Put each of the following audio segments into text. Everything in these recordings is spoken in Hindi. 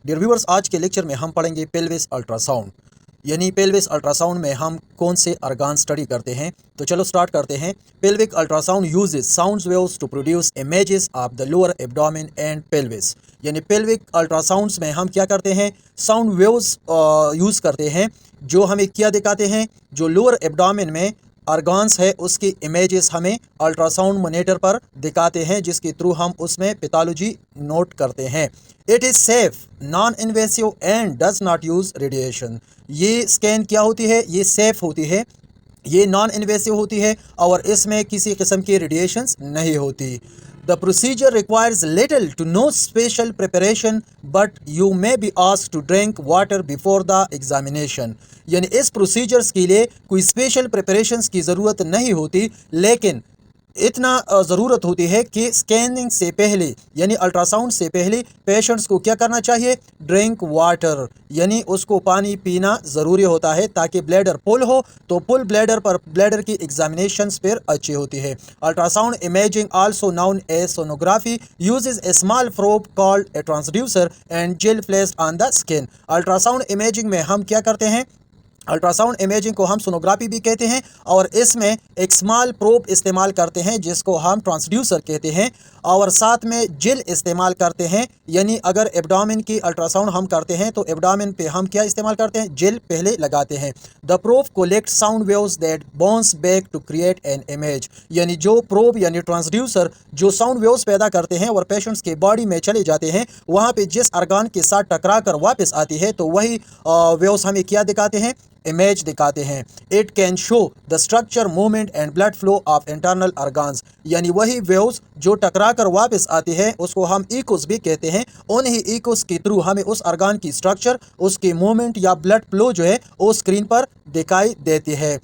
डियर व्यूअर्स, आज के लेक्चर में हम पढ़ेंगे पेल्विस अल्ट्रासाउंड। यानी पेल्विस अल्ट्रासाउंड में हम कौन से ऑर्गन स्टडी करते हैं। तो चलो स्टार्ट करते हैं। Pelvic ultrasound uses sound waves to produce images of the lower abdomen and pelvis. यानी पेल्विक अल्ट्रासाउंड्स में हम क्या करते हैं, साउंड वेव्स यूज़ करते हैं जो हमें क्या दिखाते हैं, जो लोअर एब्डोमेन में ऑर्गन्स है उसकी इमेजेस हमें अल्ट्रासाउंड मॉनिटर पर दिखाते हैं, जिसके थ्रू हम उसमें पैथोलॉजी नोट करते हैं। It is safe, non invasive and does not use radiation. ये स्कैन क्या होती है, ये सेफ होती है, ये नॉन इन्वेसिव होती है और इसमें किसी किस्म की रेडिएशंस नहीं होती। The procedure requires little to no special preparation but you may be asked to drink water before the examination. यानी इस प्रोसीजर्स के लिए कोई स्पेशल प्रिपरेशंस की ज़रूरत नहीं होती, लेकिन इतना ज़रूरत होती है कि स्कैनिंग से पहले यानी अल्ट्रासाउंड से पहले पेशेंट्स को क्या करना चाहिए, ड्रिंक वाटर, यानी उसको पानी पीना ज़रूरी होता है ताकि ब्लैडर फुल हो, तो फुल ब्लैडर पर ब्लैडर की एग्जामिनेशंस फिर अच्छी होती है। Ultrasound imaging also known as sonography uses a small probe called a transducer and gel placed on the skin. Ultrasound imaging में हम क्या करते हैं, अल्ट्रासाउंड इमेजिंग को हम सोनोग्राफी भी कहते हैं और इसमें एक स्मॉल प्रोब इस्तेमाल करते हैं जिसको हम ट्रांसड्यूसर कहते हैं, और साथ में जेल इस्तेमाल करते हैं। यानी अगर एब्डोमेन की अल्ट्रासाउंड हम करते हैं तो एब्डोमेन पे हम क्या इस्तेमाल करते हैं, जेल पहले लगाते हैं। The probe collect sound waves that bounce back to create an image. यानी जो प्रोब यानी ट्रांसड्यूसर जो साउंड वेव्स पैदा करते हैं और पेशेंट्स के बॉडी में चले जाते हैं, वहाँ पे जिस ऑर्गन के साथ टकरा कर वापस आती है तो वही वेव्स हमें क्या दिखाते हैं, इमेज दिखाते हैं। It can show the structure, movement and blood flow of internal organs. यानी वही वेव्स जो टकरा कर वापस आती है उसको हम इकोस भी कहते हैं। उन्हीं इकोस के थ्रू हमें उस ऑर्गन की स्ट्रक्चर, उसकी मूवमेंट या ब्लड फ्लो जो है वो स्क्रीन पर दिखाई देती है।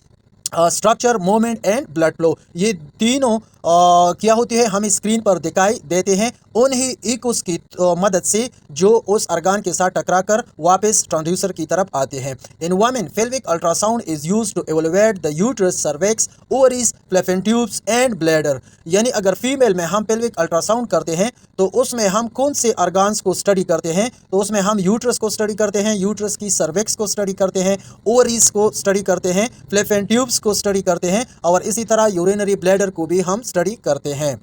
Structure, movement and blood flow, ये तीनों क्या होती है, हमें स्क्रीन पर दिखाई देते हैं उन्हीं इकोस की मदद से जो उस ऑर्गन के साथ टकराकर वापस ट्रांसड्यूसर की तरफ आते हैं। In women pelvic ultrasound is used to evaluate the uterus, cervix, ovaries, fallopian tubes and bladder. यानी अगर फीमेल में हम पेल्विक अल्ट्रासाउंड करते हैं तो उसमें हम कौन से ऑर्गन्स को स्टडी करते हैं, तो उसमें हम यूट्रस को स्टडी करते हैं, यूट्रस की सर्विक्स को स्टडी करते हैं, ओवरीज को स्टडी करते हैं, फैलोपियन ट्यूब्स को स्टडी करते हैं और इसी तरह यूरिनरी ब्लैडर को भी हम स्टडी करते हैं।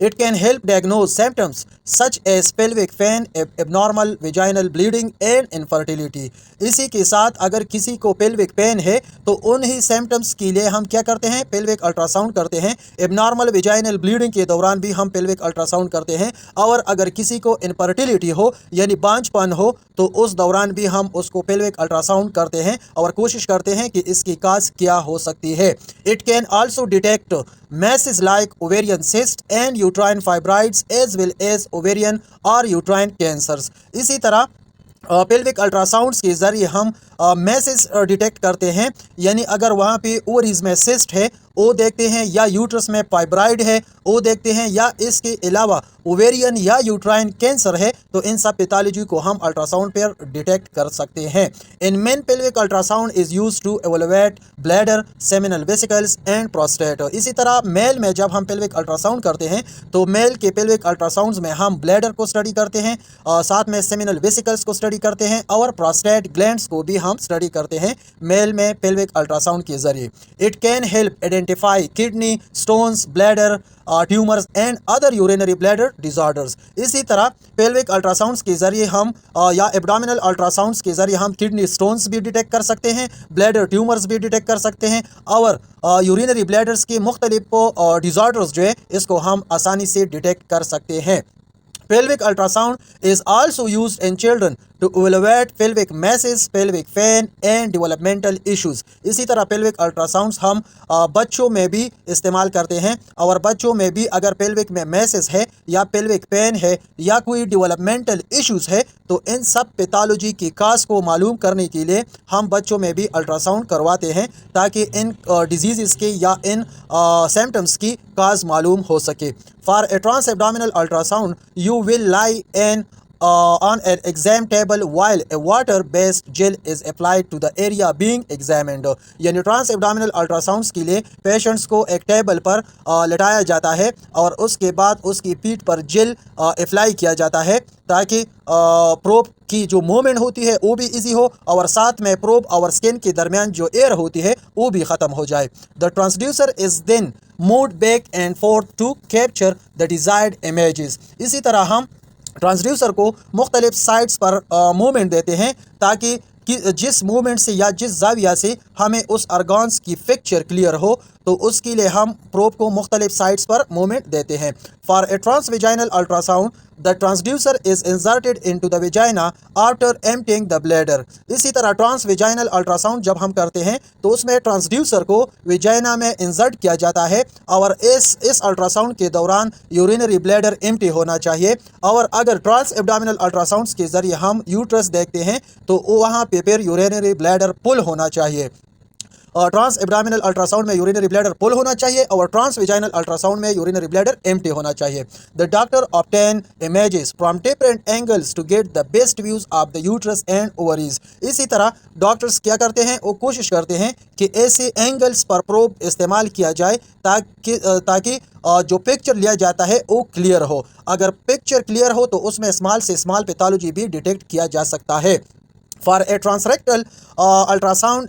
It can help diagnose symptoms such as pelvic pain, abnormal vaginal bleeding and infertility। इसी के साथ अगर किसी को पेल्विक पेन है तो उन्हीं सिम्टम्स के लिए हम क्या करते हैं, पेल्विक अल्ट्रासाउंड करते हैं। एबनॉर्मल वेजाइनल ब्लीडिंग के दौरान भी हम पेल्विक अल्ट्रासाउंड करते हैं, और अगर किसी को इनफर्टिलिटी हो यानी बांझपन हो तो उस दौरान भी हम उसको पेल्विक अल्ट्रासाउंड करते हैं और कोशिश करते हैं कि इसकी काज क्या हो सकती है। It can also detect masses like ovarian cyst and uterine fibroids as well as ovarian or uterine cancers। इसी तरह पेल्विक अल्ट्रासाउंड्स के ज़रिए हम मैसेज डिटेक्ट करते हैं। यानी अगर वहाँ पे ओवरीज में सिस्ट है वो देखते हैं, या यूट्रस में फाइब्राइड है वो देखते हैं, या इसके अलावा ओवेरियन या यूट्राइन कैंसर है, तो इन सब पैथोलॉजी को हम अल्ट्रासाउंड पर डिटेक्ट कर सकते हैं। In men pelvic ultrasound is use to evaluate bladder, seminal vesicles and prostate. इसी तरह मेल में जब हम पेल्विक अल्ट्रासाउंड करते हैं तो मेल के पेल्विक अल्ट्रासाउंड्स में हम ब्लैडर को स्टडी करते हैं, साथ में सेमिनल वेसिकल्स को स्टडी करते हैं और प्रोस्टेट ग्लैंड्स को भी हम स्टडी करते हैं मेल में पेल्विक अल्ट्रासाउंड के जरिए। It can help identify kidney stones, bladder tumours and other urinary bladder disorders. इसी तरह पेल्विक अल्ट्रासाउंड्स के जरिए हम या एब्डोमिनल अल्ट्रासाउंड्स के जरिए हम किडनी स्टोन्स भी डिटेक्ट कर सकते हैं, ब्लैडर ट्यूमर्स भी डिटेक्ट कर सकते हैं, और यूरिनरी ब्लैडर्स के मुख्तलिफ डिसऑर्डर्स जो है इसको हम आसानी से डिटेक्ट कर सकते हैं। Pelvic ultrasound is also used in children to evaluate pelvic masses, pelvic pain and developmental issues। इसी तरह पेल्विक अल्ट्रासाउंड्स हम बच्चों में भी इस्तेमाल करते हैं, और बच्चों में भी अगर पेल्विक में मैसेस है या पेल्विक पेन है या कोई डेवलपमेंटल इश्यूज है तो इन सब पैथोलॉजी की काज को मालूम करने के लिए हम बच्चों में भी अल्ट्रासाउंड करवाते हैं ताकि इन डिजीज़ के या इन सिम्टम्स की काज मालूम हो सके। For a trans abdominal ultrasound you will lie in on an exam table while a water-based gel is applied to the area being examined. यानी ट्रांस एब्डोमिनल अल्ट्रासाउंड्स के लिए पेशेंट्स को एक टेबल पर लेटाया जाता है और उसके बाद उसकी पीठ पर जेल अप्लाई किया जाता है ताकि प्रोब की जो मूवमेंट होती है वो भी इजी हो और साथ में प्रोब और स्किन के दरमियान जो एयर होती है वो भी ख़त्म हो जाए. The transducer is then moved back and forth to capture the desired images. इसी तरह हम ट्रांसड्यूसर को मुख्तलिफ साइड्स पर मूवमेंट देते हैं ताकि जिस मूवमेंट से या जिस जाविया से हमें उस ऑर्गन्स की पिक्चर क्लियर हो तो उसके लिए हम प्रोब को मुख्तलिफ साइड्स पर मूवमेंट देते हैं. For a transvaginal ultrasound the transducer is inserted into the vagina after emptying the bladder. इसी तरह ट्रांसवेजाइनल अल्ट्रासाउंड जब हम करते हैं तो उसमें ट्रांसड्यूसर को वेजाइना में इंसर्ट किया जाता है और इस अल्ट्रासाउंड के दौरान यूरिनरी ब्लैडर एम्प्टी होना चाहिए. और अगर ट्रांस एब्डोमिनल अल्ट्रासाउंड्स के ज़रिए हम यूट्रस देखते हैं तो वहाँ पे फिर यूरिनरी ब्लैडर पुल होना चाहिए. ट्रांस एब्डोमिनल अल्ट्रासाउंड में यूरिनरी ब्लैडर पुल होना चाहिए और ट्रांस वेजाइनल अल्ट्रासाउंड में यूरिनरी ब्लैडर एम्प्टी होना चाहिए. The doctor obtain images from different angles to get the best views of the uterus and ovaries. इसी तरह डॉक्टर्स क्या करते हैं वो कोशिश करते हैं कि ऐसे एंगल्स पर प्रोब इस्तेमाल किया जाए ताकि जो पिक्चर लिया जाता है वो क्लियर हो. अगर पिक्चर क्लियर हो तो उसमें स्मॉल से स्मॉल पैथोलॉजी भी डिटेक्ट किया जा सकता है. For a transrectal ultrasound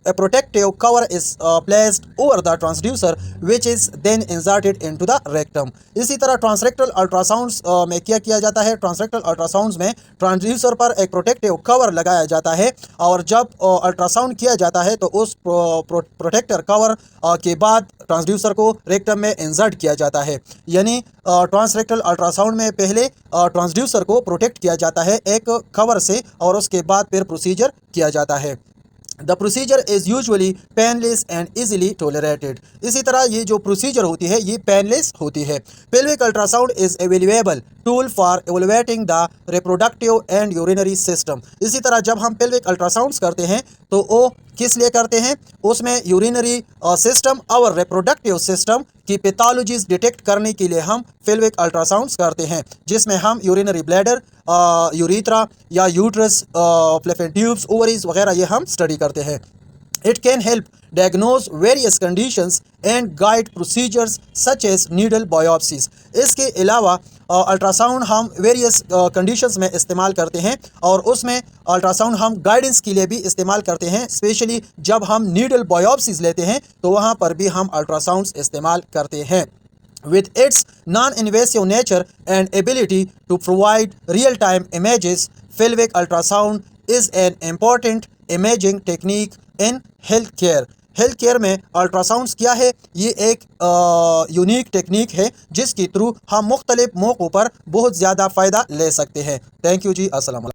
a protective cover is placed over the transducer which is then inserted into the rectum. इसी तरह ट्रांसरेक्टल अल्ट्रासाउंड्स में क्या किया जाता है, ट्रांसरेक्टल अल्ट्रासाउंड्स में ट्रांसड्यूसर पर एक प्रोटेक्टिव कवर लगाया जाता है और जब अल्ट्रासाउंड किया जाता है तो उस प्रोटेक्टर कवर के बाद ट्रांसड्यूसर को रेक्टम में इंसर्ट किया जाता है. यानी ट्रांसरेक्टल अल्ट्रासाउंड में पहले ट्रांसड्यूसर को प्रोटेक्ट किया जाता है एक कवर से और उसके बाद फिर प्रोसीजर किया जाता है. The procedure is usually painless and easily tolerated. इसी तरह ये जो प्रोसीजर होती है ये पेनलेस होती है. Pelvic ultrasound is a valuable tool for evaluating the reproductive and urinary system. इसी तरह जब हम pelvic ultrasounds करते हैं तो वो किस लिए करते हैं, उसमें यूरिनरी सिस्टम और रिप्रोडक्टिव सिस्टम की पैथोलॉजीज डिटेक्ट करने के लिए हम पेल्विक अल्ट्रासाउंड्स करते हैं जिसमें हम यूरिनरी ब्लैडर, यूरीथ्रा या यूट्रस, फ्लैपियन ट्यूब्स, ओवरीज वगैरह ये हम स्टडी करते हैं. It can help diagnose various conditions and guide procedures such as needle biopsies. इसके अलावा अल्ट्रासाउंड हम वेरियस कंडीशंस में इस्तेमाल करते हैं और उसमें अल्ट्रासाउंड हम गाइडेंस के लिए भी इस्तेमाल करते हैं. स्पेशली जब हम नीडल बायोप्सीज लेते हैं तो वहाँ पर भी हम अल्ट्रासाउंड्स इस्तेमाल करते हैं. With its non-invasive nature and ability to provide real-time images, pelvic ultrasound is an important imaging technique in health care. Health care में अल्ट्रासाउंड्स क्या है, ये एक यूनिक टेक्निक है जिसके थ्रू हम मुख्तलिफ मौक़ों पर बहुत ज़्यादा फ़ायदा ले सकते हैं. थैंक यू जी. अस्सलाम वालेकुम.